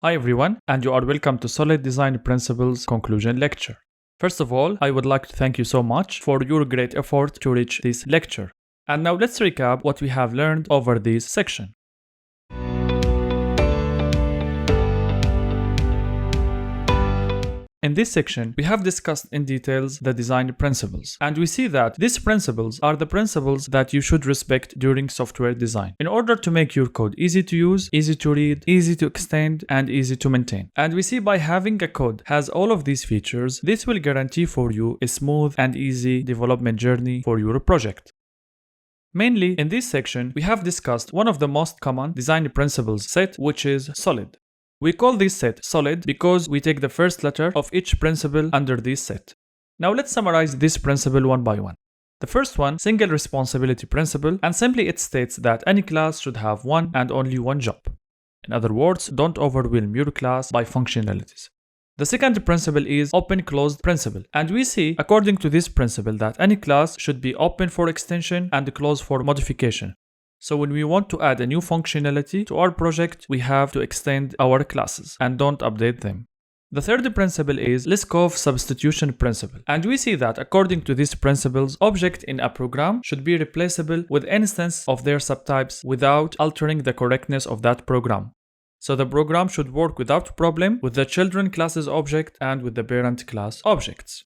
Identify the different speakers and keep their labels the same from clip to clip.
Speaker 1: Hi everyone, and you are welcome to Solid Design Principles Conclusion Lecture. First of all, I would like to thank you so much for your great effort to reach this lecture. And now let's recap what we have learned over this section. In this section, we have discussed in details the design principles, and we see that these principles are the principles that you should respect during software design in order to make your code easy to use, easy to read, easy to extend, and easy to maintain. And we see by having a code has all of these features, this will guarantee for you a smooth and easy development journey for your project. Mainly, in this section, we have discussed one of the most common design principles set, which is solid. We call this set solid because we take the first letter of each principle under this set. Now let's summarize this principle one by one. The first one, single responsibility principle, and simply it states that any class should have one and only one job. In other words, don't overwhelm your class by functionalities. The second principle is open-closed principle, and we see according to this principle that any class should be open for extension and closed for modification. So when we want to add a new functionality to our project, we have to extend our classes and don't update them. The third principle is Lisk substitution principle, and we see that according to these principles, object in a program should be replaceable with instance of their subtypes without altering the correctness of that program. So the program should work without problem with the children classes object and with the parent class objects.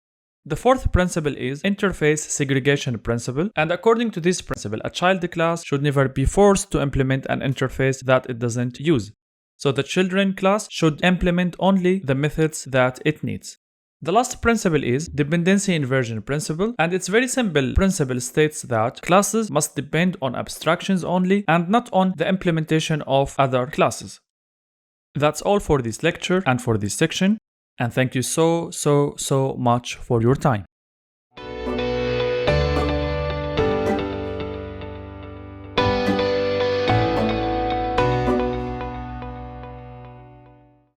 Speaker 1: The fourth principle is interface segregation principle, and according to this principle, a child class should never be forced to implement an interface that it doesn't use. So the children class should implement only the methods that it needs. The last principle is dependency inversion principle, and its very simple principle states that classes must depend on abstractions only and not on the implementation of other classes. That's all for this lecture and for this section. And thank you so much for your time.